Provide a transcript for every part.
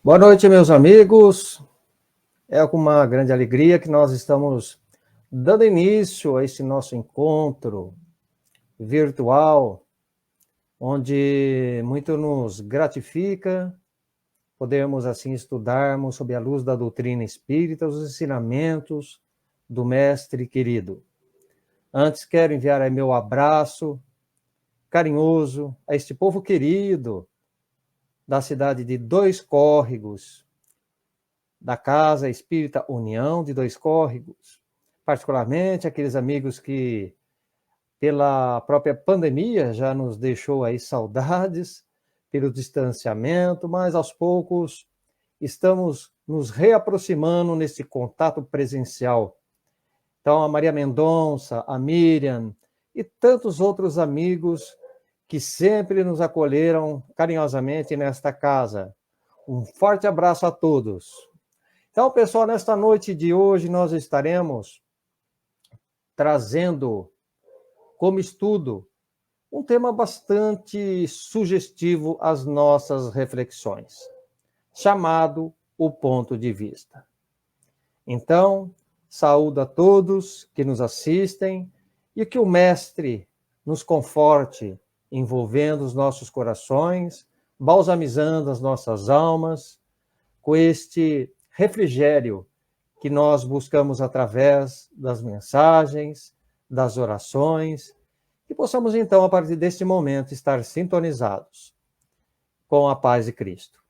Boa noite, meus amigos. É com uma grande alegria que nós estamos dando início a esse nosso encontro virtual, onde muito nos gratifica podermos assim estudarmos sob a luz da doutrina espírita os ensinamentos do mestre querido. Antes quero enviar aí meu abraço carinhoso a este povo querido da cidade de Dois Córregos, da Casa Espírita União de Dois Córregos, particularmente aqueles amigos que, pela própria pandemia, já nos deixou aí saudades pelo distanciamento, mas aos poucos estamos nos reaproximando nesse contato presencial. Então, a Maria Mendonça, a Miriam e tantos outros amigos que sempre nos acolheram carinhosamente nesta casa. Um forte abraço a todos. Então, pessoal, nesta noite de hoje nós estaremos trazendo como estudo um tema bastante sugestivo às nossas reflexões, chamado o ponto de vista. Então, saúdo a todos que nos assistem e que o Mestre nos conforte, envolvendo os nossos corações, balsamizando as nossas almas, com este refrigério que nós buscamos através das mensagens, das orações, e possamos então, a partir deste momento, estar sintonizados com a paz de Cristo.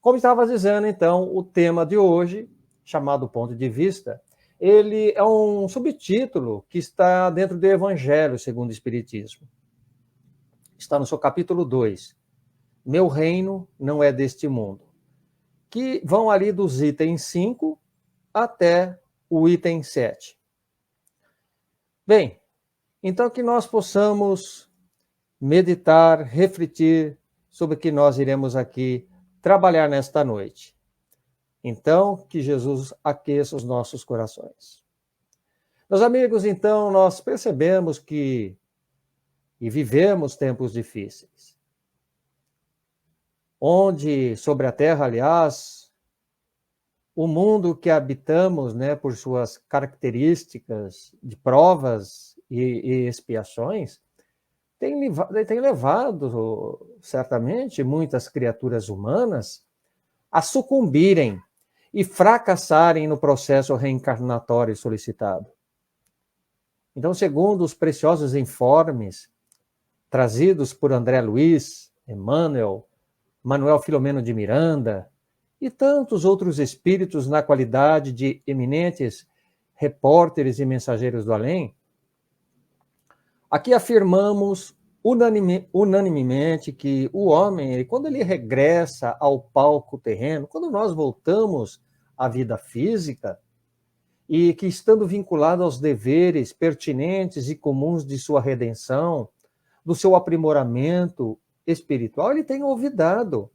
Como estava dizendo, então, o tema de hoje, chamado Ponto de Vista, ele é um subtítulo que está dentro do Evangelho segundo o Espiritismo. Está no seu capítulo 2. Meu reino não é deste mundo. Que vão ali dos itens 5 até o item 7. Bem, então que nós possamos meditar, refletir sobre o que nós iremos aqui trabalhar nesta noite. Então, que Jesus aqueça os nossos corações. Meus amigos, então, nós percebemos que e vivemos tempos difíceis, onde, sobre a Terra, aliás, o mundo que habitamos, né, por suas características de provas e expiações, tem levado, certamente, muitas criaturas humanas a sucumbirem e fracassarem no processo reencarnatório solicitado. Então, segundo os preciosos informes trazidos por André Luiz, Emmanuel, Manuel Filomeno de Miranda e tantos outros espíritos na qualidade de eminentes repórteres e mensageiros do além, aqui afirmamos unanimemente que o homem, quando ele regressa ao palco terreno, quando nós voltamos à vida física, e que estando vinculado aos deveres pertinentes e comuns de sua redenção, do seu aprimoramento espiritual, ele tem olvidado,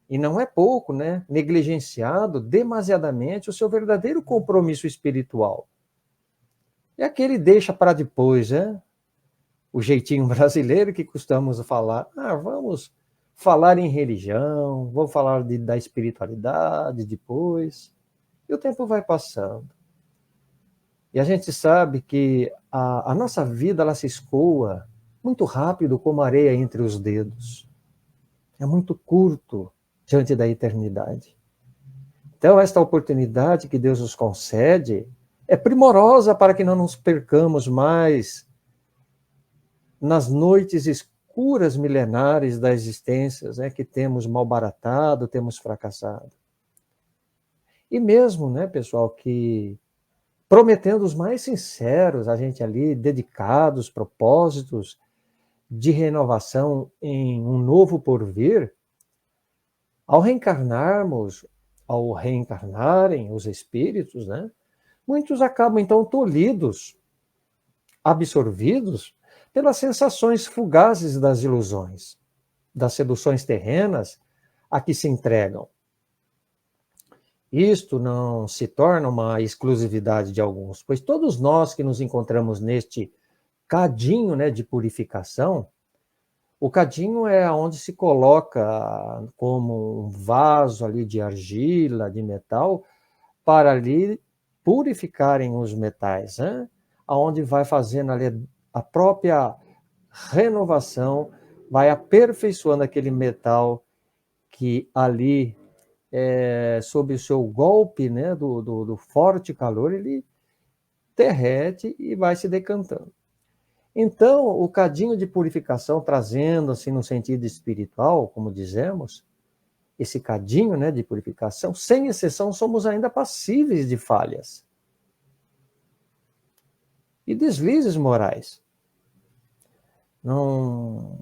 e não é pouco, né, negligenciado demasiadamente o seu verdadeiro compromisso espiritual. É aquele deixa para depois, né? O jeitinho brasileiro que costumamos falar, vamos falar em religião, vamos falar da espiritualidade depois, e o tempo vai passando. E a gente sabe que a nossa vida ela se escoa muito rápido como areia entre os dedos. É muito curto diante da eternidade. Então, esta oportunidade que Deus nos concede é primorosa para que não nos percamos mais nas noites escuras milenares da existência, né, que temos malbaratado, temos fracassado. E mesmo, né, pessoal, que prometendo os mais sinceros, a gente ali, dedicados, propósitos de renovação em um novo porvir, ao reencarnarmos, ao reencarnarem os espíritos, né, muitos acabam então tolhidos, absorvidos pelas sensações fugazes das ilusões, das seduções terrenas a que se entregam. Isto não se torna uma exclusividade de alguns, pois todos nós que nos encontramos neste cadinho, né, de purificação, O cadinho é onde se coloca como um vaso ali de argila, de metal, para ali purificarem os metais, né? Onde vai fazendo ali a própria renovação, vai aperfeiçoando aquele metal que ali, sob o seu golpe, né, do forte calor, ele derrete e vai se decantando. Então, o cadinho de purificação, trazendo assim no sentido espiritual, como dizemos, esse cadinho, né, de purificação, sem exceção, somos ainda passíveis de falhas e deslizes morais. Não,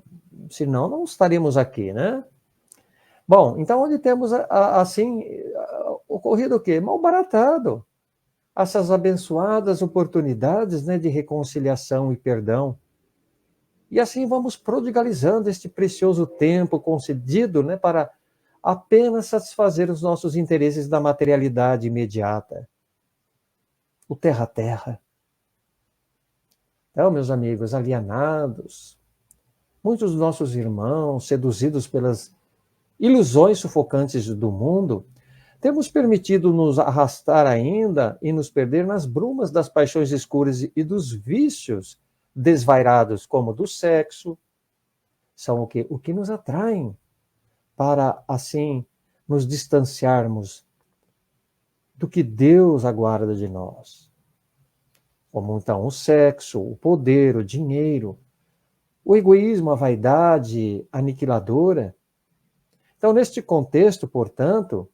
senão não estaríamos aqui, né? Bom, então onde temos assim ocorrido o quê? Malbaratado essas abençoadas oportunidades, né, de reconciliação e perdão. E assim vamos prodigalizando este precioso tempo concedido, né, para apenas satisfazer os nossos interesses da materialidade imediata. O terra-terra. Então, meus amigos, alienados, muitos dos nossos irmãos, seduzidos pelas ilusões sufocantes do mundo, temos permitido nos arrastar ainda e nos perder nas brumas das paixões escuras e dos vícios desvairados, como do sexo, são o que nos atraem para, assim, nos distanciarmos do que Deus aguarda de nós. Como, então, o sexo, o poder, o dinheiro, o egoísmo, a vaidade aniquiladora. Então, neste contexto, portanto,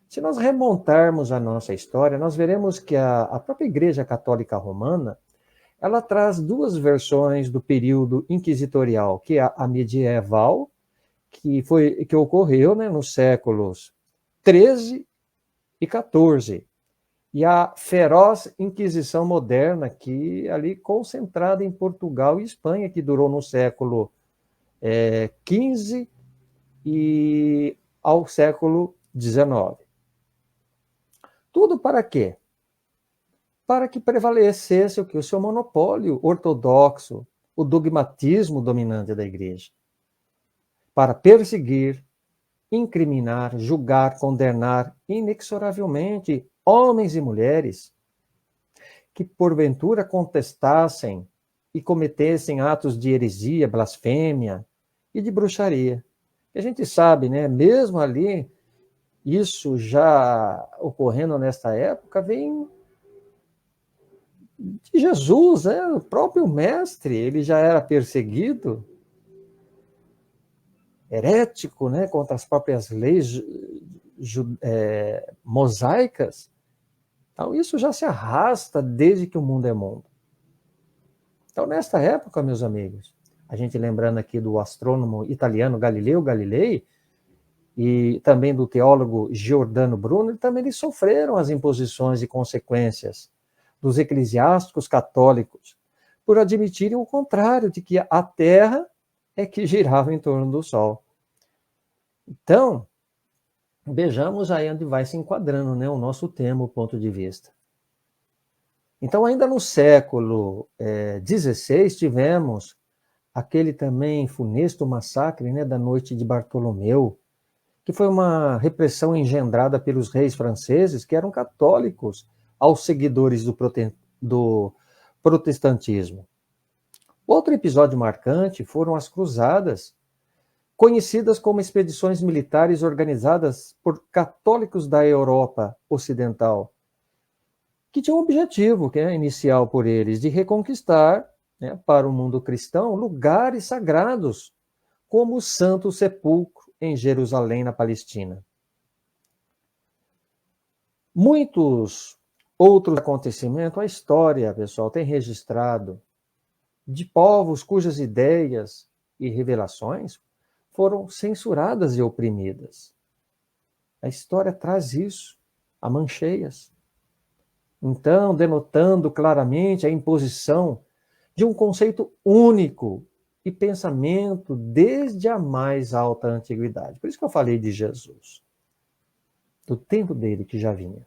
se nós remontarmos a nossa história, nós veremos que a própria Igreja Católica Romana, ela traz duas versões do período inquisitorial, que é a medieval, que ocorreu, né, nos séculos 13 e 14, e a feroz Inquisição moderna, que ali concentrada em Portugal e Espanha, que durou no século 15 e ao século 19. Tudo para quê? Para que prevalecesse o seu monopólio ortodoxo, o dogmatismo dominante da Igreja. Para perseguir, incriminar, julgar, condenar inexoravelmente homens e mulheres que porventura contestassem e cometessem atos de heresia, blasfêmia e de bruxaria. E a gente sabe, né, mesmo ali, isso já ocorrendo nesta época, vem de Jesus, né? O próprio mestre, ele já era perseguido, herético, né, contra as próprias leis mosaicas. Então, isso já se arrasta desde que o mundo é mundo. Então, nesta época, meus amigos, a gente lembrando aqui do astrônomo italiano Galileu Galilei, e também do teólogo Giordano Bruno, também eles sofreram as imposições e consequências dos eclesiásticos católicos por admitirem o contrário, de que a Terra é que girava em torno do Sol. Então, vejamos aí onde vai se enquadrando, né, o nosso tema, o ponto de vista. Então, ainda no século XVI, tivemos aquele também funesto massacre, né, da Noite de Bartolomeu, que foi uma repressão engendrada pelos reis franceses, que eram católicos, aos seguidores do protestantismo. Outro episódio marcante foram as cruzadas, conhecidas como expedições militares organizadas por católicos da Europa Ocidental, que tinham o objetivo, que é inicial por eles, de reconquistar, né, para o mundo cristão lugares sagrados, como o Santo Sepulcro em Jerusalém, na Palestina. Muitos outros acontecimentos, a história, pessoal, tem registrado de povos cujas ideias e revelações foram censuradas e oprimidas. A história traz isso, a mancheias. Então, denotando claramente a imposição de um conceito único e pensamento desde a mais alta antiguidade. Por isso que eu falei de Jesus, do tempo dele que já vinha.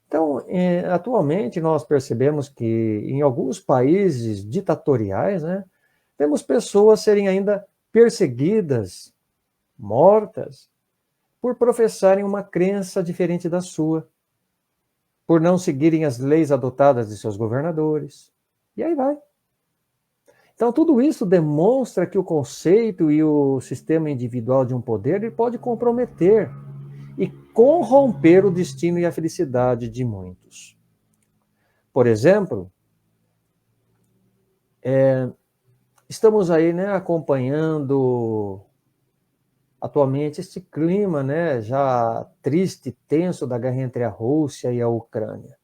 Então, atualmente nós percebemos que em alguns países ditatoriais, né, Vemos pessoas serem ainda perseguidas, mortas, por professarem uma crença diferente da sua, por não seguirem as leis adotadas de seus governadores. E aí vai. Então, tudo isso demonstra que o conceito e o sistema individual de um poder ele pode comprometer e corromper o destino e a felicidade de muitos. Por exemplo, estamos aí, né, acompanhando atualmente este clima, né, já triste, tenso da guerra entre a Rússia e a Ucrânia.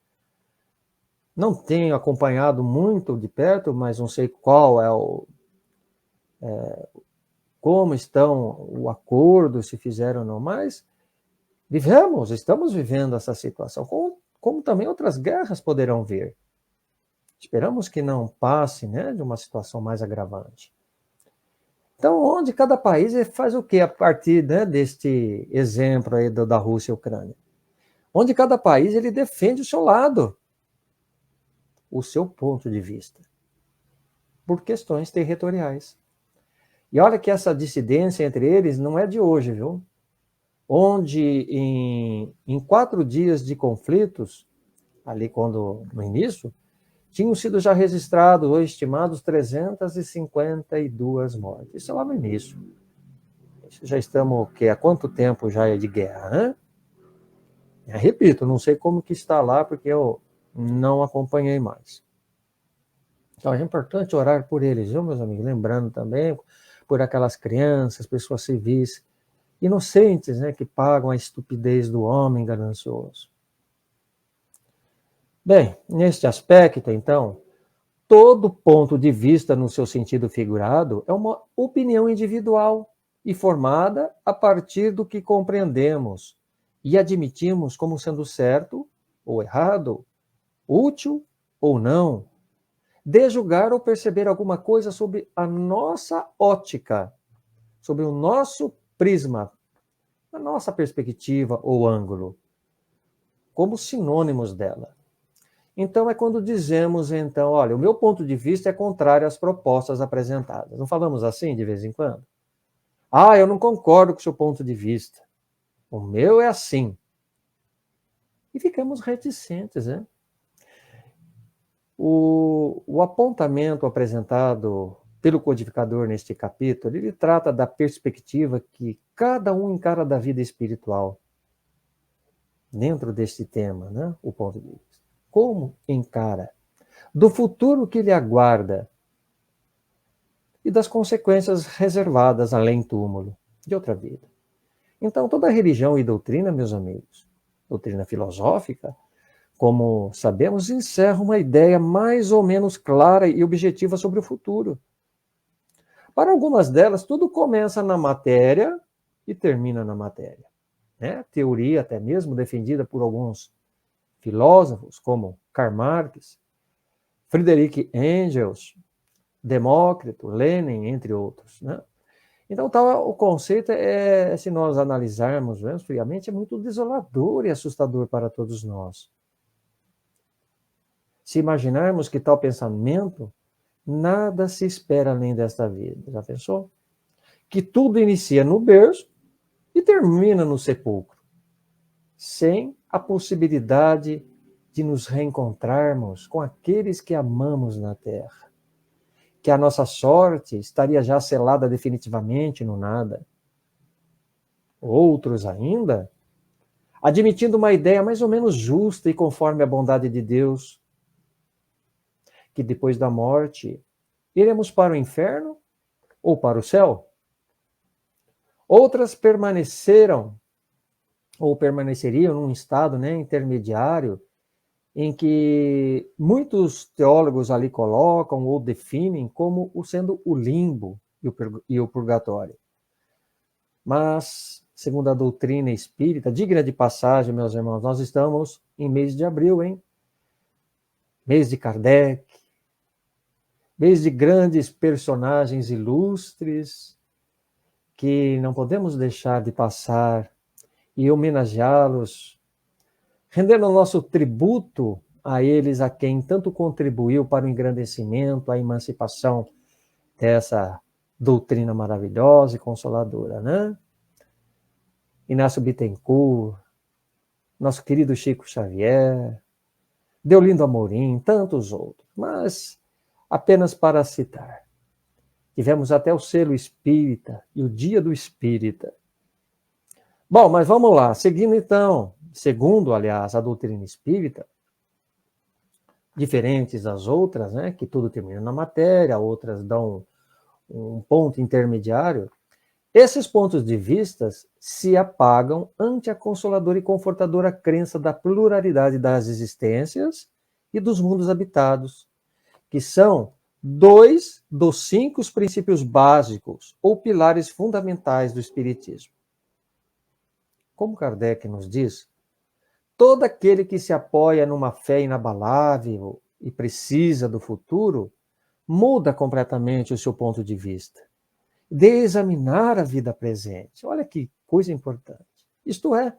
Não tenho acompanhado muito de perto, mas não sei qual como estão o acordo, se fizeram ou não, mas estamos vivendo essa situação, como também outras guerras poderão vir. Esperamos que não passe, né, de uma situação mais agravante. Então, onde cada país faz o quê a partir, né, deste exemplo aí da Rússia e Ucrânia? Onde cada país ele defende o seu lado, o seu ponto de vista, por questões territoriais. E olha que essa dissidência entre eles não é de hoje, viu? Onde em 4 dias de conflitos, ali no início, tinham sido já registrados ou estimados 352 mortes. Isso é lá no início. Já estamos, há quanto tempo já é de guerra, né? Eu repito, não sei como que está lá, porque eu não acompanhei mais. Então é importante orar por eles, viu, meus amigos? Lembrando também por aquelas crianças, pessoas civis, inocentes, né, que pagam a estupidez do homem ganancioso. Bem, neste aspecto, então, todo ponto de vista no seu sentido figurado é uma opinião individual e formada a partir do que compreendemos e admitimos como sendo certo ou errado, útil ou não, de julgar ou perceber alguma coisa sobre a nossa ótica, sobre o nosso prisma, a nossa perspectiva ou ângulo, como sinônimos dela. Então, é quando dizemos, então, olha, o meu ponto de vista é contrário às propostas apresentadas. Não falamos assim de vez em quando? Ah, eu não concordo com o seu ponto de vista. O meu é assim. E ficamos reticentes, né? O apontamento apresentado pelo codificador neste capítulo, ele trata da perspectiva que cada um encara da vida espiritual dentro deste tema, né? O ponto de vista. Como encara? Do futuro que lhe aguarda e das consequências reservadas além túmulo, de outra vida. Então, toda religião e doutrina, meus amigos, doutrina filosófica, como sabemos, encerra uma ideia mais ou menos clara e objetiva sobre o futuro. Para algumas delas, tudo começa na matéria e termina na matéria. Né? Teoria até mesmo defendida por alguns filósofos, como Karl Marx, Friedrich Engels, Demócrito, Lenin, entre outros. Né? Então, o conceito se nós analisarmos friamente, é muito desolador e assustador para todos nós. Se imaginarmos que tal pensamento, nada se espera além desta vida. Já pensou? Que tudo inicia no berço e termina no sepulcro, sem a possibilidade de nos reencontrarmos com aqueles que amamos na terra. Que a nossa sorte estaria já selada definitivamente no nada. Outros ainda, admitindo uma ideia mais ou menos justa e conforme a bondade de Deus, que depois da morte iremos para o inferno ou para o céu. Outras permaneceriam num estado, né, intermediário, em que muitos teólogos ali colocam ou definem como sendo o limbo e o purgatório. Mas, segundo a doutrina espírita, digna de passagem, meus irmãos, nós estamos em mês de abril, hein? Mês de Kardec, mês de grandes personagens ilustres, que não podemos deixar de passar e homenageá-los, rendendo o nosso tributo a eles, a quem tanto contribuiu para o engrandecimento, a emancipação dessa doutrina maravilhosa e consoladora, né? Inácio Bittencourt, nosso querido Chico Xavier, Deolindo Amorim, tantos outros, mas apenas para citar. Tivemos até o selo espírita e o dia do espírita. Bom, mas vamos lá, seguindo então, segundo, aliás, a doutrina espírita, diferentes das outras, né, que tudo termina na matéria, outras dão um ponto intermediário, esses pontos de vista se apagam ante a consoladora e confortadora crença da pluralidade das existências e dos mundos habitados, que são 2 dos 5 princípios básicos ou pilares fundamentais do Espiritismo. Como Kardec nos diz, todo aquele que se apoia numa fé inabalável e precisa do futuro, muda completamente o seu ponto de vista, de examinar a vida presente. Olha que coisa importante. Isto é,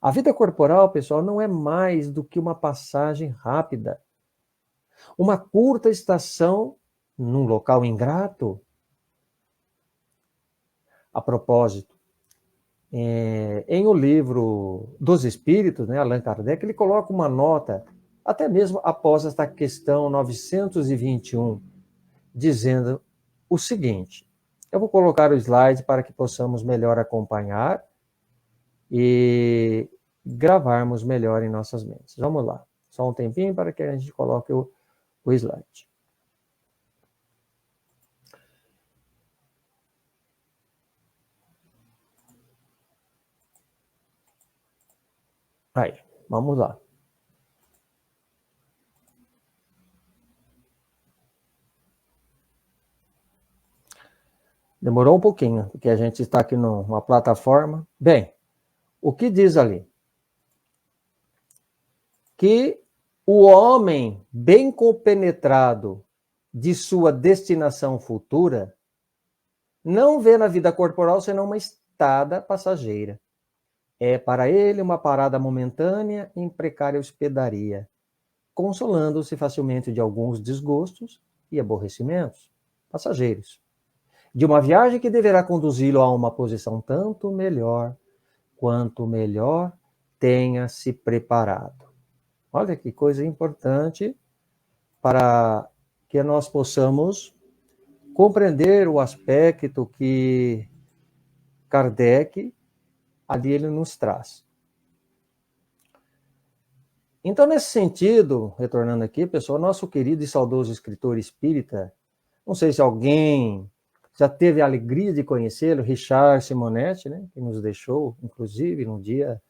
a vida corporal, pessoal, não é mais do que uma passagem rápida, uma curta estação num local ingrato. A propósito, em O Livro dos Espíritos, né, Allan Kardec, ele coloca uma nota, até mesmo após esta questão 921, dizendo o seguinte. Eu vou colocar o slide para que possamos melhor acompanhar e gravarmos melhor em nossas mentes. Vamos lá. Só um tempinho para que a gente coloque o slide. Aí, vamos lá. Demorou um pouquinho, porque a gente está aqui numa plataforma. Bem, o que diz ali? Que o homem bem compenetrado de sua destinação futura não vê na vida corporal senão uma estada passageira. É para ele uma parada momentânea em precária hospedaria, consolando-se facilmente de alguns desgostos e aborrecimentos passageiros, de uma viagem que deverá conduzi-lo a uma posição tanto melhor, quanto melhor tenha se preparado. Olha que coisa importante para que nós possamos compreender o aspecto que Kardec ali ele nos traz. Então, nesse sentido, retornando aqui, pessoal, nosso querido e saudoso escritor espírita, não sei se alguém já teve a alegria de conhecê-lo, Richard Simonetti, né, que nos deixou, inclusive, no dia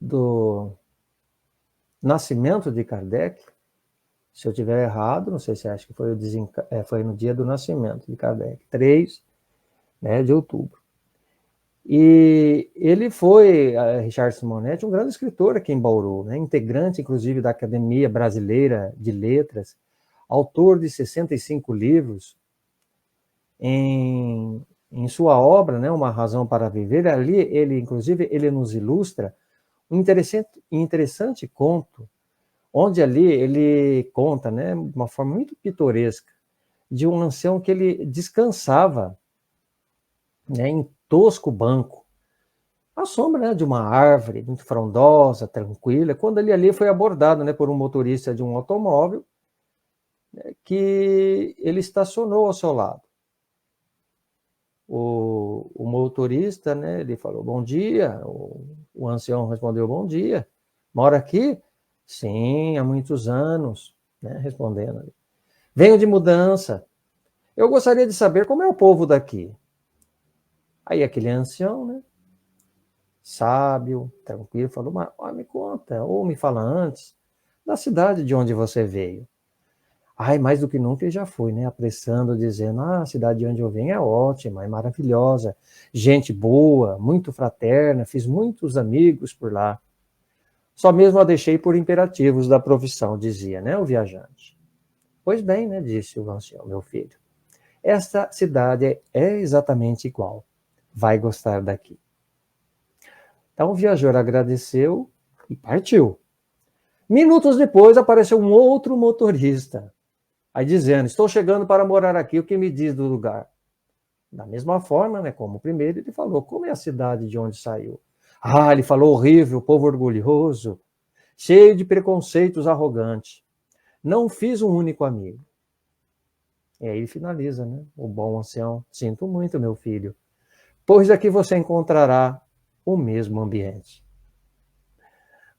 do nascimento de Kardec. Se eu tiver errado, não sei se acha que foi, foi no dia do nascimento de Kardec, 3, né, de outubro. E ele foi, Richard Simonetti, um grande escritor aqui em Bauru, né, integrante, inclusive, da Academia Brasileira de Letras, autor de 65 livros. Em sua obra, né, Uma Razão para Viver, ali ele, inclusive, ele nos ilustra um interessante conto, onde ali ele conta, né, de uma forma muito pitoresca, de um ancião que ele descansava, né, em tosco banco, à sombra, né, de uma árvore muito frondosa, tranquila, quando ele ali foi abordado, né, por um motorista de um automóvel, né, que ele estacionou ao seu lado. O motorista, né, ele falou, bom dia, o ancião respondeu, bom dia, mora aqui? Sim, há muitos anos, né, respondendo. Venho de mudança, eu gostaria de saber como é o povo daqui. Aí aquele ancião, né, sábio, tranquilo, falou, mas me conta, ou me fala antes, da cidade de onde você veio. Ai, mais do que nunca ele já foi, né, apressando, dizendo, a cidade de onde eu venho é ótima, é maravilhosa, gente boa, muito fraterna, fiz muitos amigos por lá. Só mesmo a deixei por imperativos da profissão, dizia, né, o viajante. Pois bem, né, disse o ancião, meu filho, esta cidade é exatamente igual, vai gostar daqui. Então o viajor agradeceu e partiu. Minutos depois apareceu um outro motorista, Aí dizendo, estou chegando para morar aqui, o que me diz do lugar? Da mesma forma, né, como o primeiro, ele falou, como é a cidade de onde saiu? Ah, ele falou horrível, povo orgulhoso, cheio de preconceitos, arrogante. Não fiz um único amigo. E aí ele finaliza, né? O bom ancião, sinto muito, meu filho, pois aqui você encontrará o mesmo ambiente.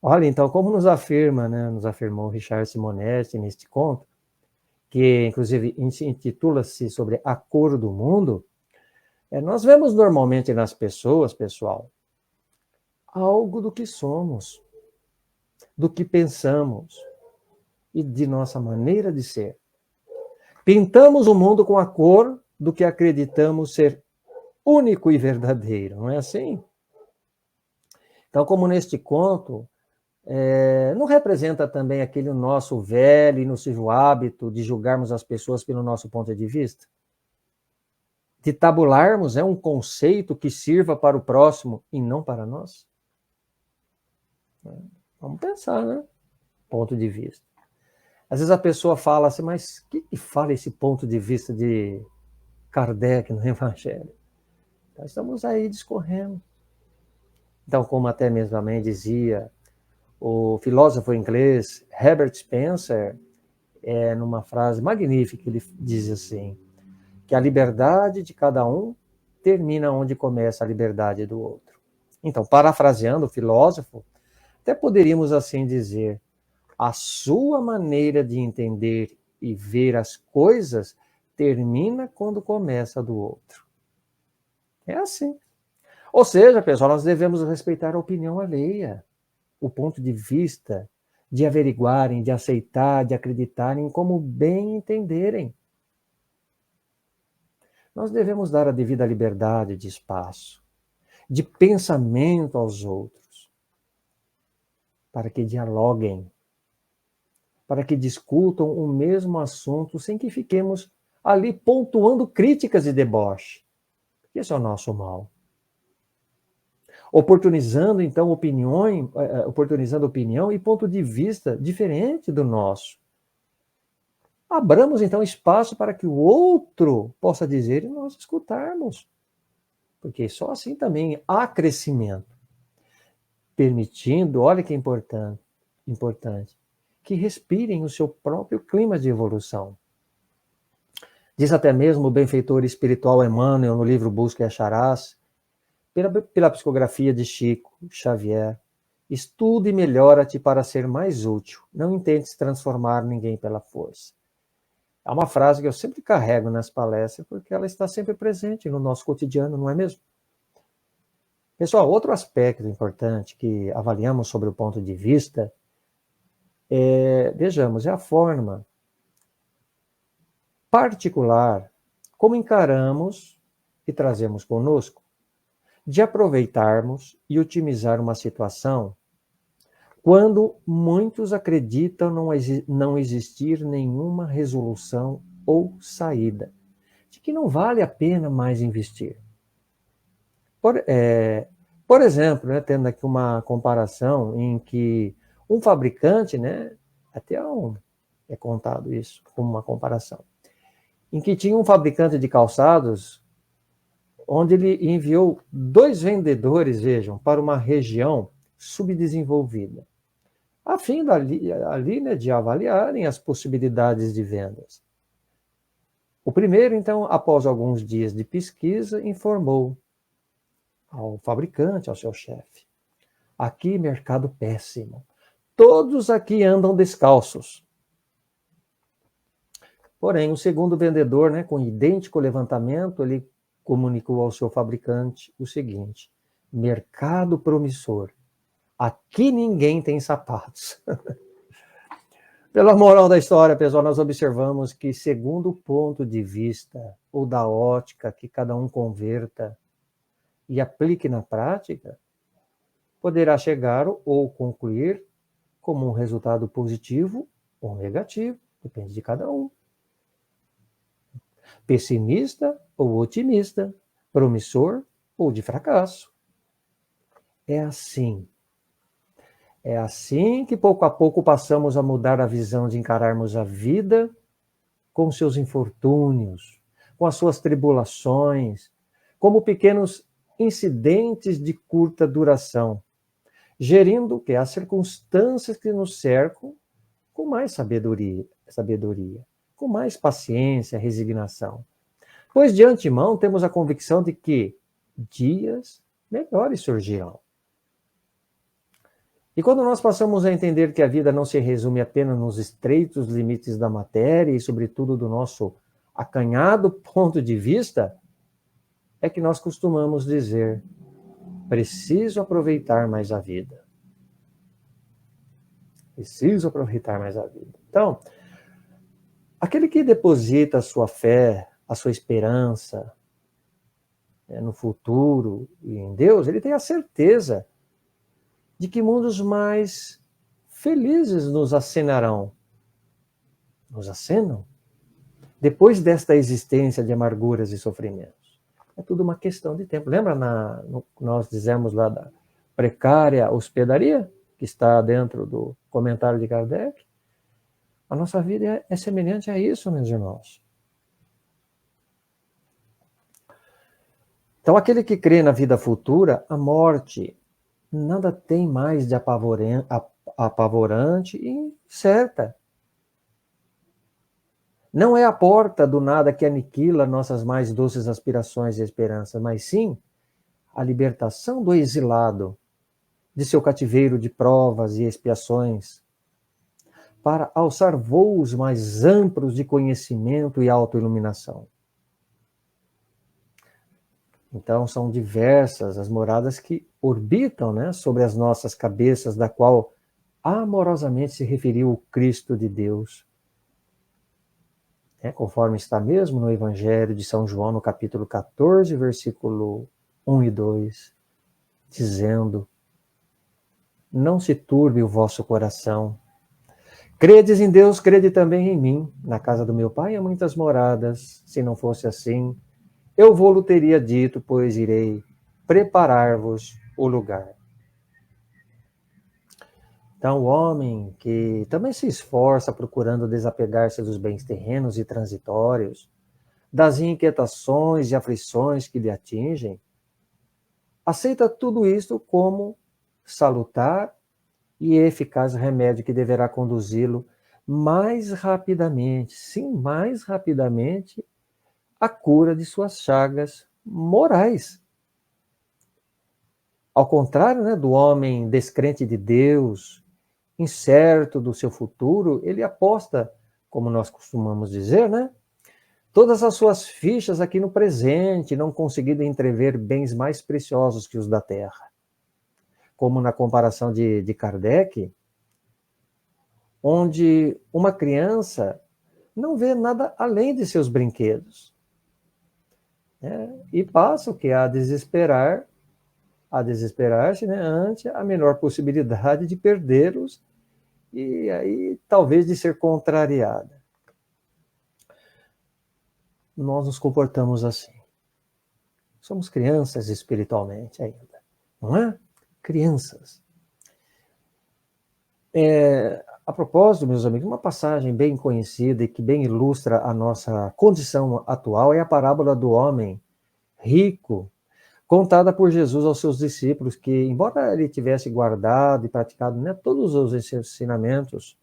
Olha, então, como nos afirma, né, nos afirmou Richard Simonetti neste conto, que inclusive intitula-se sobre a cor do mundo, nós vemos normalmente nas pessoas, pessoal, algo do que somos, do que pensamos e de nossa maneira de ser. Pintamos o mundo com a cor do que acreditamos ser único e verdadeiro, não é assim? Então, como neste conto, não representa também aquele nosso velho e nocivo hábito de julgarmos as pessoas pelo nosso ponto de vista? De tabularmos um conceito que sirva para o próximo e não para nós? Vamos pensar, né? Ponto de vista. Às vezes a pessoa fala assim, mas o que fala esse ponto de vista de Kardec no Evangelho? Nós estamos aí discorrendo. Então, como até mesmo a mãe dizia, o filósofo inglês Herbert Spencer, numa frase magnífica, ele diz assim, que a liberdade de cada um termina onde começa a liberdade do outro. Então, parafraseando o filósofo, até poderíamos assim dizer, a sua maneira de entender e ver as coisas termina quando começa a do outro. É assim. Ou seja, pessoal, nós devemos respeitar a opinião alheia, o ponto de vista, de averiguarem, de aceitar, de acreditarem como bem entenderem. Nós devemos dar a devida liberdade de espaço, de pensamento aos outros, para que dialoguem, para que discutam o mesmo assunto sem que fiquemos ali pontuando críticas e deboche. Esse é o nosso mal. Oportunizando, então, oportunizando opinião e ponto de vista diferente do nosso. Abramos, então, espaço para que o outro possa dizer e nós escutarmos. Porque só assim também há crescimento. Permitindo, olha que importante, que respirem o seu próprio clima de evolução. Diz até mesmo o benfeitor espiritual Emmanuel no livro Busca e Acharás, pela psicografia de Chico Xavier, estude e melhora-te para ser mais útil. Não intentes transformar ninguém pela força. É uma frase que eu sempre carrego nas palestras, porque ela está sempre presente no nosso cotidiano, não é mesmo? Pessoal, outro aspecto importante que avaliamos sobre o ponto de vista vejamos, é a forma particular como encaramos e trazemos conosco de aproveitarmos e otimizar uma situação quando muitos acreditam não existir nenhuma resolução ou saída, de que não vale a pena mais investir. Por exemplo, né, tendo aqui uma comparação em que um fabricante, né, até é contado isso como uma comparação, em que tinha um fabricante de calçados onde ele enviou 2 vendedores, vejam, para uma região subdesenvolvida, a fim ali, né, de avaliarem as possibilidades de vendas. O primeiro, então, após alguns dias de pesquisa, informou ao fabricante, ao seu chefe: aqui mercado péssimo, todos aqui andam descalços. Porém, o segundo vendedor, né, com idêntico levantamento, ele comunicou ao seu fabricante o seguinte: mercado promissor, aqui ninguém tem sapatos. Pela moral da história, pessoal, nós observamos que, segundo o ponto de vista ou da ótica que cada um converta e aplique na prática, poderá chegar ou concluir como um resultado positivo ou negativo, depende de cada um. Pessimista ou otimista, promissor ou de fracasso. É assim. É assim que pouco a pouco passamos a mudar a visão de encararmos a vida com seus infortúnios, com as suas tribulações, como pequenos incidentes de curta duração, gerindo que as circunstâncias que nos cercam com mais sabedoria, com mais paciência, resignação. Pois de antemão temos a convicção de que dias melhores surgirão. E quando nós passamos a entender que a vida não se resume apenas nos estreitos limites da matéria e, sobretudo, do nosso acanhado ponto de vista, é que nós costumamos dizer: preciso aproveitar mais a vida. Preciso aproveitar mais a vida. Então, aquele que deposita a sua fé, a sua esperança no futuro e em Deus, ele tem a certeza de que mundos mais felizes nos acenarão. Nos acenam? Depois desta existência de amarguras e sofrimentos. É tudo uma questão de tempo. Lembra nós dizemos lá da precária hospedaria, que está dentro do comentário de Kardec? A nossa vida é semelhante a isso, meus irmãos. Então, aquele que crê na vida futura, a morte nada tem mais de apavorante e certa. Não é a porta do nada que aniquila nossas mais doces aspirações e esperanças, mas sim a libertação do exilado de seu cativeiro de provas e expiações, para alçar voos mais amplos de conhecimento e autoiluminação. Então, são diversas as moradas que orbitam, sobre as nossas cabeças, da qual amorosamente se referiu o Cristo de Deus. Conforme está mesmo no Evangelho de São João, no capítulo 14, versículo 1 e 2, dizendo: não se turbe o vosso coração. Credes em Deus, crede também em mim. Na casa do meu Pai há muitas moradas. Se não fosse assim, eu vou-lo teria dito, pois irei preparar-vos o lugar. Então, o homem que também se esforça procurando desapegar-se dos bens terrenos e transitórios, das inquietações e aflições que lhe atingem, aceita tudo isto como salutar e eficaz remédio que deverá conduzi-lo mais rapidamente, sim, mais rapidamente, à cura de suas chagas morais. Ao contrário, do homem descrente de Deus, incerto do seu futuro, ele aposta, como nós costumamos dizer, todas as suas fichas aqui no presente, não conseguindo entrever bens mais preciosos que os da terra. Como na comparação de Kardec, onde uma criança não vê nada além de seus brinquedos. E passa o que? A desesperar-se ante a menor possibilidade de perdê-los e aí talvez de ser contrariada. Nós nos comportamos assim. Somos crianças espiritualmente ainda, não é? Crianças. A propósito, meus amigos, uma passagem bem conhecida e que bem ilustra a nossa condição atual é a parábola do homem rico, contada por Jesus aos seus discípulos, que, embora ele tivesse guardado e praticado todos os ensinamentos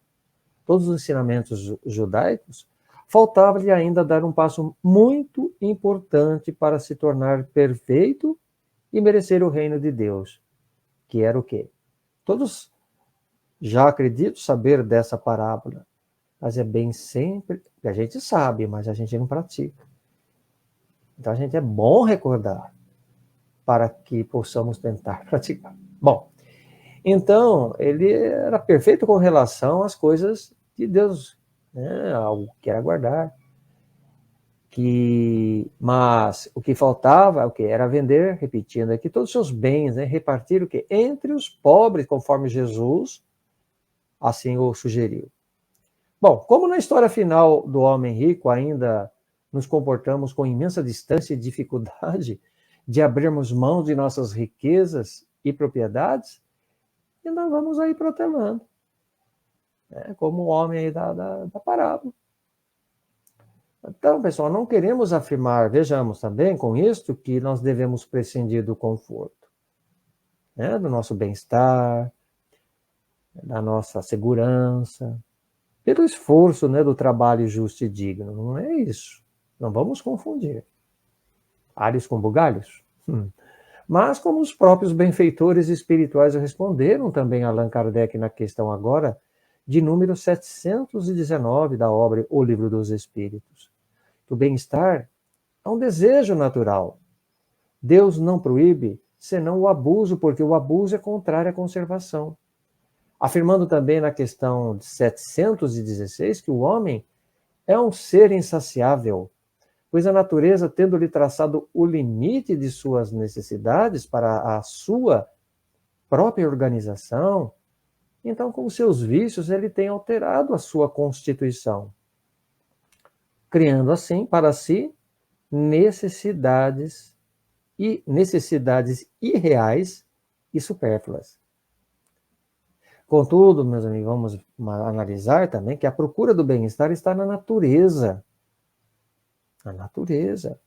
judaicos, faltava-lhe ainda dar um passo muito importante para se tornar perfeito e merecer o reino de Deus, que era o quê? Todos já acredito saber dessa parábola, mas é bem sempre que a gente sabe, mas a gente não pratica. Então a gente é bom recordar para que possamos tentar praticar. Bom, então ele era perfeito com relação às coisas de Deus, algo que era guardar. Mas o que faltava, era vender, repetindo aqui, todos os seus bens, repartir o quê? Entre os pobres, conforme Jesus assim o sugeriu. Bom, como na história final do homem rico ainda nos comportamos com imensa distância e dificuldade de abrirmos mãos de nossas riquezas e propriedades, e nós vamos aí protelando, como o homem aí da parábola. Então, pessoal, não queremos afirmar, vejamos também com isto, que nós devemos prescindir do conforto, né, do nosso bem-estar, da nossa segurança, pelo esforço, né, do trabalho justo e digno. Não é isso. Não vamos confundir alhos com bugalhos. Mas como os próprios benfeitores espirituais responderam também a Allan Kardec na questão agora de número 719 da obra O Livro dos Espíritos. O bem-estar é um desejo natural. Deus não proíbe senão o abuso, porque o abuso é contrário à conservação. Afirmando também na questão 716 que o homem é um ser insaciável, pois a natureza, tendo-lhe traçado o limite de suas necessidades para a sua própria organização, então, com seus vícios, ele tem alterado a sua constituição, criando assim para si necessidades irreais e supérfluas. Contudo, meus amigos, vamos analisar também que a procura do bem-estar está na natureza. Na natureza.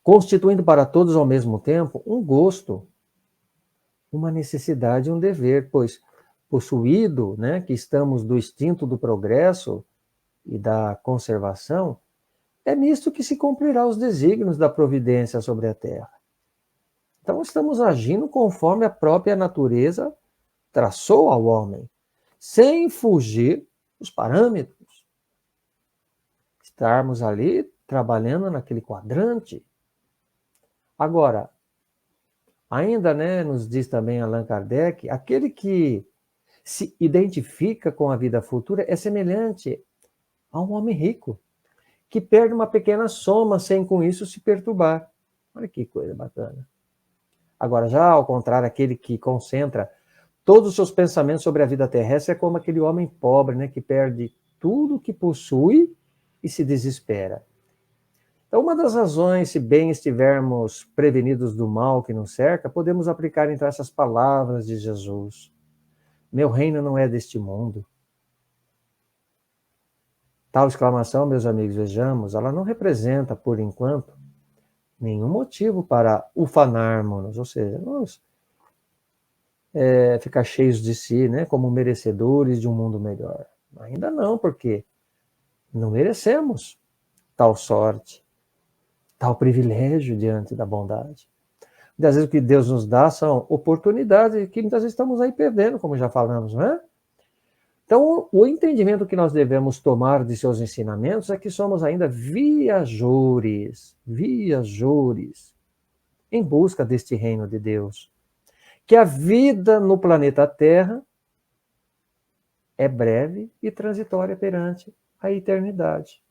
Constituindo para todos ao mesmo tempo um gosto, uma necessidade e um dever, pois possuído, né, que estamos do instinto do progresso e da conservação, é nisto que se cumprirá os desígnios da providência sobre a terra. Então estamos agindo conforme a própria natureza traçou ao homem, sem fugir dos parâmetros. Estarmos ali trabalhando naquele quadrante. Agora, ainda, né, nos diz também Allan Kardec, aquele que se identifica com a vida futura é semelhante a um homem rico, que perde uma pequena soma sem com isso se perturbar. Olha que coisa bacana. Agora, já ao contrário, aquele que concentra todos os seus pensamentos sobre a vida terrestre é como aquele homem pobre, né, que perde tudo que possui e se desespera. Então, uma das razões, se bem estivermos prevenidos do mal que nos cerca, podemos aplicar então essas palavras de Jesus. Meu reino não é deste mundo. Tal exclamação, meus amigos, vejamos, ela não representa, por enquanto, nenhum motivo para ufanarmos-nos, ou seja, nós ficar cheios de si, né, como merecedores de um mundo melhor. Ainda não, porque não merecemos tal sorte, tal privilégio diante da bondade. Muitas vezes o que Deus nos dá são oportunidades que muitas vezes estamos aí perdendo, como já falamos, não é? Então, o entendimento que nós devemos tomar de seus ensinamentos é que somos ainda viajores em busca deste reino de Deus. Que a vida no planeta Terra é breve e transitória perante a eternidade.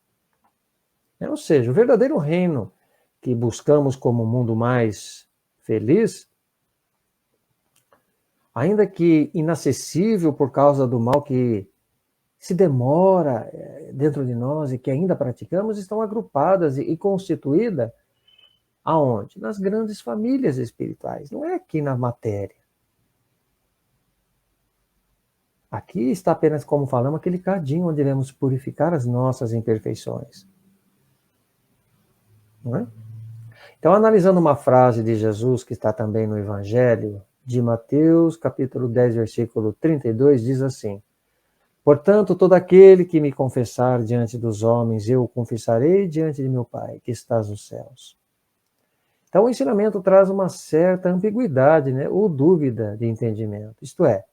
Ou seja, o verdadeiro reino que buscamos como um mundo mais feliz, ainda que inacessível por causa do mal que se demora dentro de nós e que ainda praticamos, estão agrupadas e constituídas aonde? Nas grandes famílias espirituais, não é aqui na matéria. Aqui está apenas, como falamos, aquele cadinho onde devemos purificar as nossas imperfeições. Não é? Então, analisando uma frase de Jesus que está também no Evangelho, de Mateus, capítulo 10, versículo 32, diz assim: portanto, todo aquele que me confessar diante dos homens, eu o confessarei diante de meu Pai, que estás nos céus. Então, o ensinamento traz uma certa ambiguidade, né, ou dúvida de entendimento. Isto é,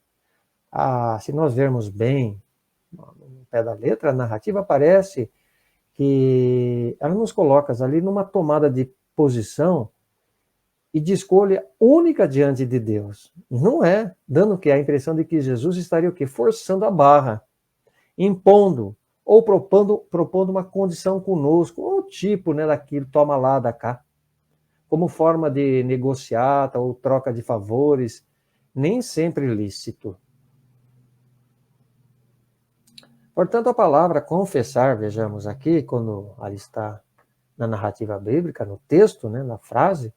se nós vermos bem, no pé da letra, a narrativa parece que ela nos coloca ali numa tomada de posição e de escolha única diante de Deus. Não é, dando que a impressão de que Jesus estaria o quê? Forçando a barra, impondo ou propondo uma condição conosco, ou tipo, né, daquilo, toma lá, dá cá, como forma de negociata ou troca de favores, nem sempre lícito. Portanto, a palavra confessar, vejamos aqui, quando ela está na narrativa bíblica, no texto, né, na frase,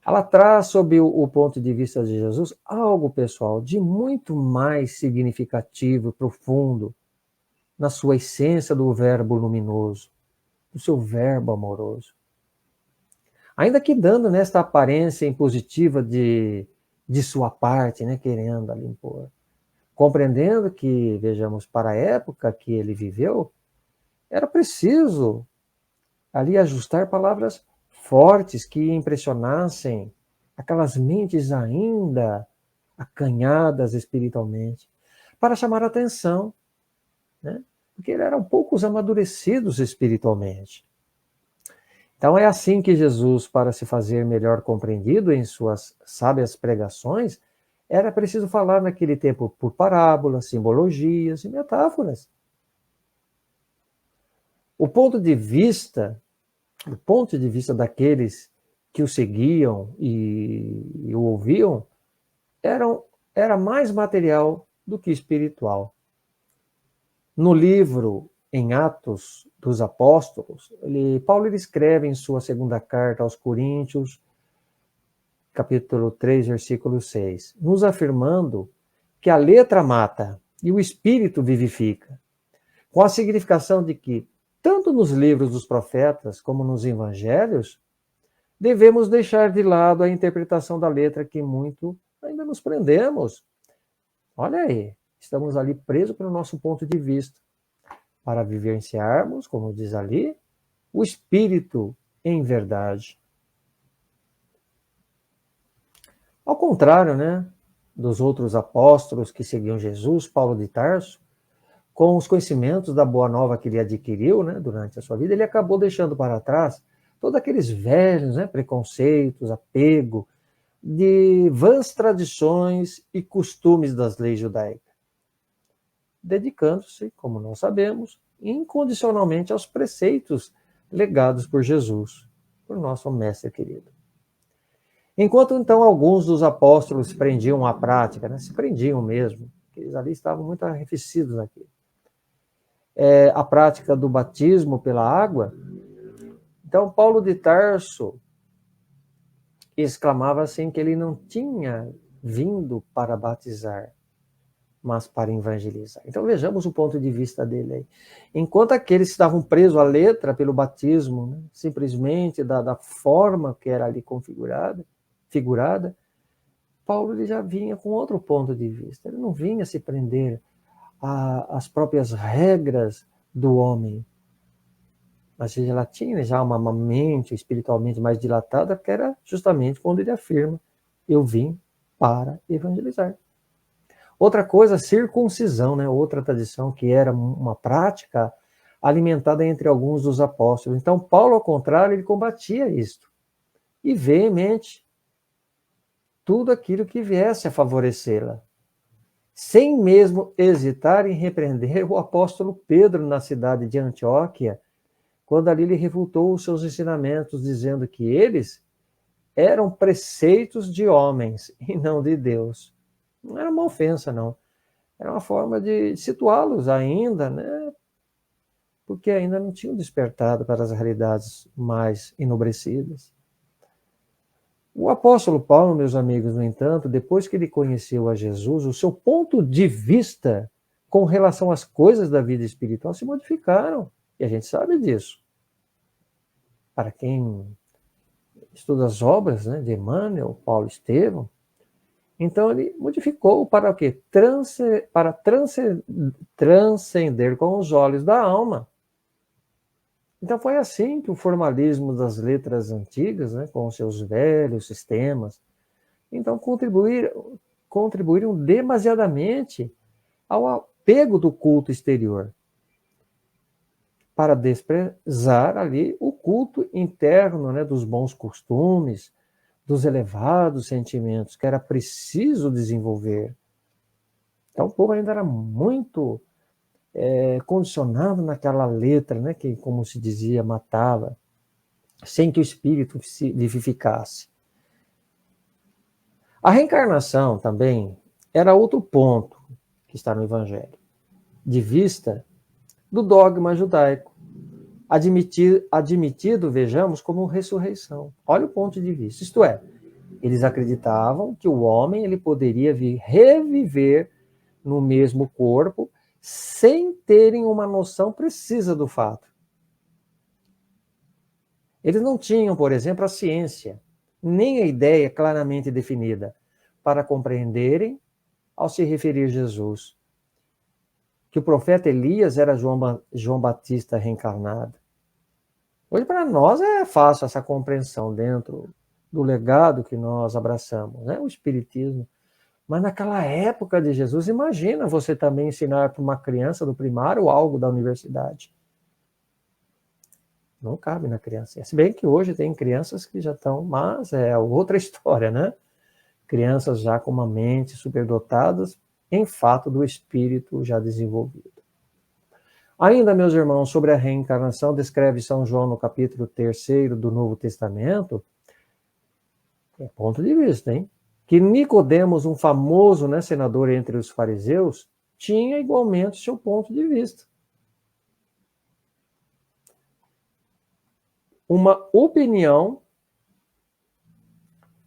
ela traz, sob o ponto de vista de Jesus, algo, pessoal, de muito mais significativo, profundo, na sua essência do verbo luminoso, do seu verbo amoroso. Ainda que dando nesta aparência impositiva de sua parte, né, querendo ali impor. Compreendendo que, vejamos, para a época que ele viveu, era preciso ali ajustar palavras fortes que impressionassem aquelas mentes ainda acanhadas espiritualmente, para chamar a atenção, né? Porque eles eram poucos amadurecidos espiritualmente. Então é assim que Jesus, para se fazer melhor compreendido em suas sábias pregações, era preciso falar naquele tempo por parábolas, simbologias e metáforas. O ponto de vista daqueles que o seguiam e o ouviam era mais material do que espiritual. No livro, em Atos dos Apóstolos, Paulo escreve em sua segunda carta aos Coríntios, capítulo 3, versículo 6, nos afirmando que a letra mata e o espírito vivifica, com a significação de que, tanto nos livros dos profetas como nos evangelhos, devemos deixar de lado a interpretação da letra que muito ainda nos prendemos. Olha aí, estamos ali presos pelo nosso ponto de vista, para vivenciarmos, como diz ali, o Espírito em verdade. Ao contrário, né, dos outros apóstolos que seguiam Jesus, Paulo de Tarso, com os conhecimentos da boa nova que ele adquiriu, né, durante a sua vida, ele acabou deixando para trás todos aqueles velhos, né, preconceitos, apego, de vãs tradições e costumes das leis judaicas, dedicando-se, como nós sabemos, incondicionalmente aos preceitos legados por Jesus, por nosso mestre querido. Enquanto então alguns dos apóstolos se prendiam à prática, né, se prendiam mesmo, porque eles ali estavam muito arrefecidos naquilo. A prática do batismo pela água. Então Paulo de Tarso exclamava assim que ele não tinha vindo para batizar, mas para evangelizar. Então vejamos o ponto de vista dele aí. Enquanto aqueles que estavam presos à letra pelo batismo, né, simplesmente da forma que era ali figurada, Paulo ele já vinha com outro ponto de vista. Ele não vinha se prender às próprias regras do homem, mas ela tinha já uma mente espiritualmente mais dilatada, que era justamente quando ele afirma: eu vim para evangelizar. Outra coisa, circuncisão, né? Outra tradição que era uma prática alimentada entre alguns dos apóstolos. Então, Paulo, ao contrário, ele combatia isto. E veemente tudo aquilo que viesse a favorecê-la. Sem mesmo hesitar em repreender o apóstolo Pedro na cidade de Antioquia, quando ali ele refutou os seus ensinamentos, dizendo que eles eram preceitos de homens e não de Deus. Não era uma ofensa, não. Era uma forma de situá-los ainda, né? Porque ainda não tinham despertado para as realidades mais enobrecidas. O apóstolo Paulo, meus amigos, no entanto, depois que ele conheceu a Jesus, o seu ponto de vista com relação às coisas da vida espiritual se modificaram. E a gente sabe disso. Para quem estuda as obras, né, de Emmanuel, Paulo Estevão, então ele modificou para o quê? Para transcender com os olhos da alma. Então foi assim que o formalismo das letras antigas, né, com os seus velhos sistemas, então contribuíram demasiadamente ao apego do culto exterior, para desprezar ali o culto interno, né, dos bons costumes, dos elevados sentimentos que era preciso desenvolver. Então o povo ainda era muito condicionado naquela letra, né, que, como se dizia, matava, sem que o espírito se vivificasse. A reencarnação também era outro ponto que está no Evangelho, de vista do dogma judaico, admitido, vejamos, como ressurreição. Olha o ponto de vista. Isto é, eles acreditavam que o homem ele poderia reviver no mesmo corpo sem terem uma noção precisa do fato. Eles não tinham, por exemplo, a ciência, nem a ideia claramente definida, para compreenderem, ao se referir a Jesus, que o profeta Elias era João Batista reencarnado. Hoje, para nós, é fácil essa compreensão dentro do legado que nós abraçamos, né? O Espiritismo. Mas naquela época de Jesus, imagina você também ensinar para uma criança do primário algo da universidade. Não cabe na criança. Se bem que hoje tem crianças que já estão, mas é outra história, né? Crianças já com uma mente superdotadas, em fato do espírito já desenvolvido. Ainda, meus irmãos, sobre a reencarnação, descreve São João no capítulo 3º do Novo Testamento, é ponto de vista, hein? Que Nicodemos, um famoso, né, senador entre os fariseus, tinha igualmente seu ponto de vista. Uma opinião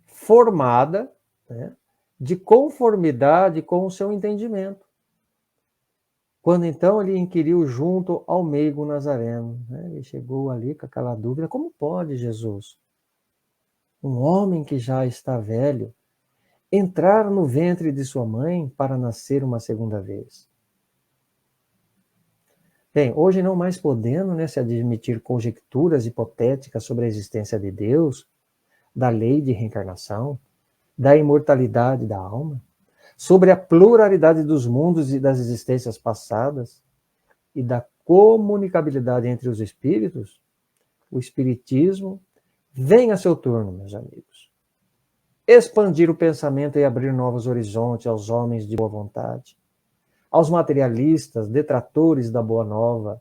formada, né, de conformidade com o seu entendimento. Quando então ele inquiriu junto ao meigo Nazareno, né, ele chegou ali com aquela dúvida: como pode Jesus, um homem que já está velho, entrar no ventre de sua mãe para nascer uma segunda vez? Bem, hoje não mais podendo, né, se admitir conjecturas hipotéticas sobre a existência de Deus, da lei de reencarnação, da imortalidade da alma, sobre a pluralidade dos mundos e das existências passadas e da comunicabilidade entre os espíritos, o Espiritismo vem a seu turno, meus amigos. Expandir o pensamento e abrir novos horizontes aos homens de boa vontade, aos materialistas, detratores da boa nova,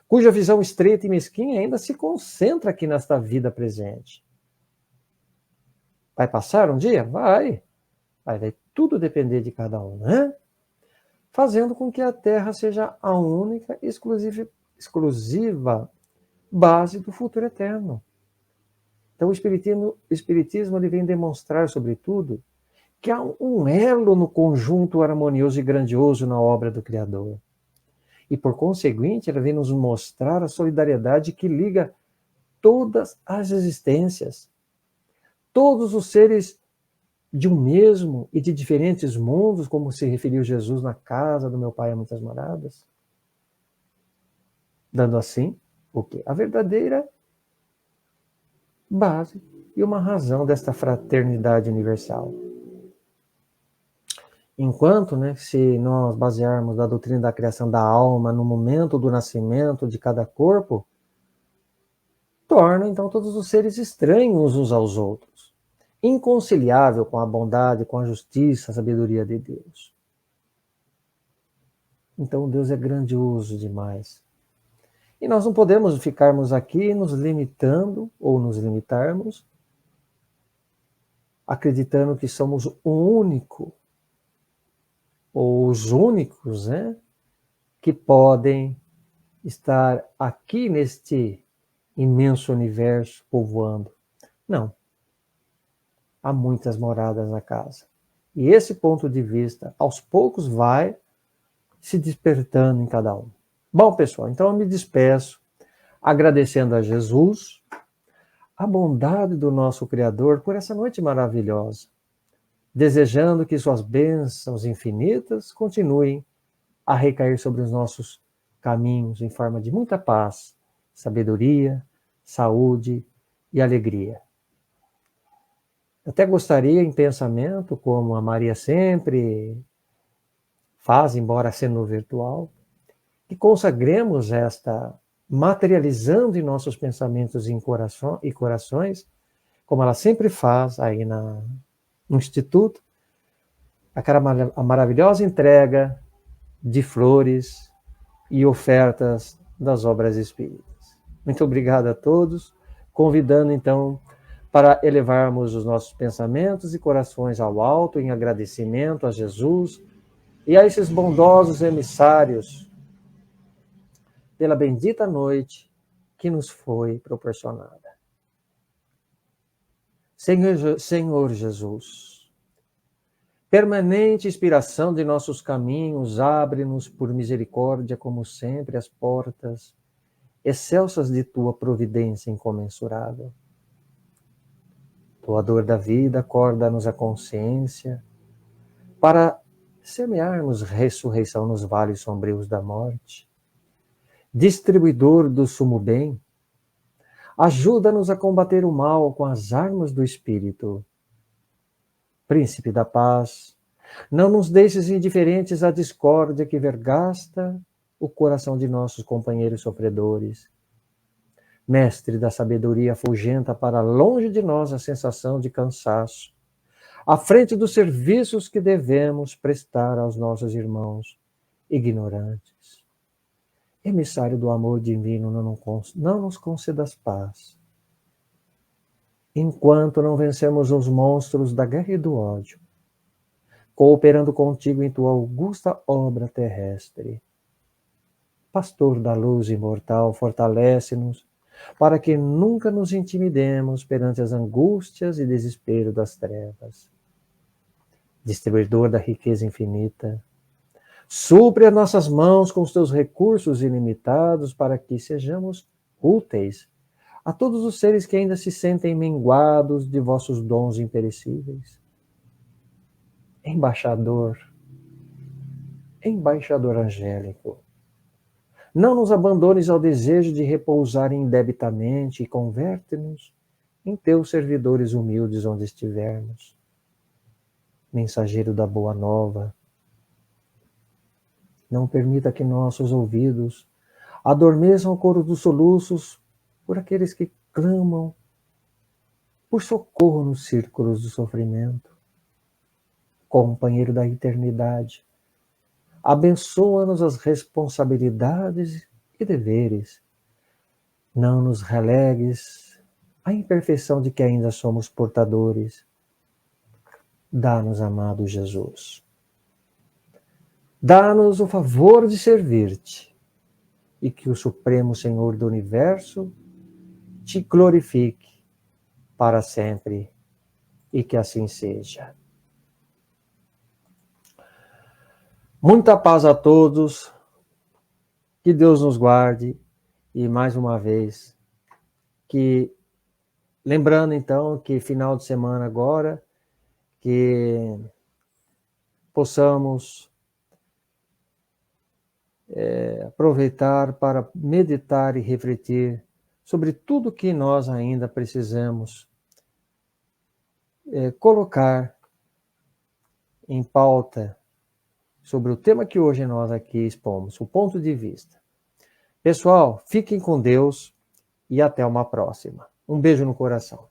cuja visão estreita e mesquinha ainda se concentra aqui nesta vida presente. Vai passar um dia? Vai tudo depender de cada um, né? Fazendo com que a Terra seja a única e exclusiva base do futuro eterno. Então, o Espiritismo ele vem demonstrar, sobretudo, que há um elo no conjunto harmonioso e grandioso na obra do Criador. E, por conseguinte, ele vem nos mostrar a solidariedade que liga todas as existências, todos os seres de um mesmo e de diferentes mundos, como se referiu Jesus na casa do meu Pai há muitas moradas, dando assim o quê? A verdadeira base e uma razão desta fraternidade universal. Enquanto, né, se nós basearmos a doutrina da criação da alma no momento do nascimento de cada corpo, torna então todos os seres estranhos uns aos outros, inconciliável com a bondade, com a justiça, a sabedoria de Deus. Então Deus é grandioso demais. E nós não podemos ficarmos aqui nos limitando ou nos limitarmos, acreditando que somos o único ou os únicos, né, que podem estar aqui neste imenso universo povoando. Não. Há muitas moradas na casa. E esse ponto de vista, aos poucos, vai se despertando em cada um. Bom, pessoal, então eu me despeço agradecendo a Jesus, a bondade do nosso Criador por essa noite maravilhosa, desejando que suas bênçãos infinitas continuem a recair sobre os nossos caminhos em forma de muita paz, sabedoria, saúde e alegria. Até gostaria em pensamento, como a Maria sempre faz, embora sendo virtual, que consagremos esta, materializando em nossos pensamentos e corações, como ela sempre faz aí no Instituto, a maravilhosa entrega de flores e ofertas das obras espíritas. Muito obrigado a todos, convidando então para elevarmos os nossos pensamentos e corações ao alto em agradecimento a Jesus e a esses bondosos emissários pela bendita noite que nos foi proporcionada. Senhor Jesus, permanente inspiração de nossos caminhos, abre-nos por misericórdia, como sempre, as portas excelsas de tua providência incomensurável. Doador da vida, acorda-nos a consciência para semearmos ressurreição nos vales sombrios da morte. Distribuidor do sumo bem, ajuda-nos a combater o mal com as armas do Espírito. Príncipe da paz, não nos deixes indiferentes à discórdia que vergasta o coração de nossos companheiros sofredores. Mestre da sabedoria, afugenta para longe de nós a sensação de cansaço, à frente dos serviços que devemos prestar aos nossos irmãos ignorantes. Emissário do amor divino, não nos concedas paz, enquanto não vencemos os monstros da guerra e do ódio, cooperando contigo em tua augusta obra terrestre. Pastor da luz imortal, fortalece-nos para que nunca nos intimidemos perante as angústias e desespero das trevas. Distribuidor da riqueza infinita, supre as nossas mãos com os teus recursos ilimitados para que sejamos úteis a todos os seres que ainda se sentem menguados de vossos dons imperecíveis. Embaixador angélico, não nos abandones ao desejo de repousar indebitamente e converte-nos em teus servidores humildes onde estivermos. Mensageiro da boa nova, não permita que nossos ouvidos adormeçam o coro dos soluços por aqueles que clamam por socorro nos círculos do sofrimento. Companheiro da eternidade, abençoa-nos as responsabilidades e deveres. Não nos relegues à imperfeição de que ainda somos portadores. Dá-nos, amado Jesus. Dá-nos o favor de servir-te e que o Supremo Senhor do Universo te glorifique para sempre e que assim seja. Muita paz a todos, que Deus nos guarde e mais uma vez, lembrando então que final de semana agora, que possamos aproveitar para meditar e refletir sobre tudo que nós ainda precisamos colocar em pauta sobre o tema que hoje nós aqui expomos, o ponto de vista. Pessoal, fiquem com Deus e até uma próxima. Um beijo no coração.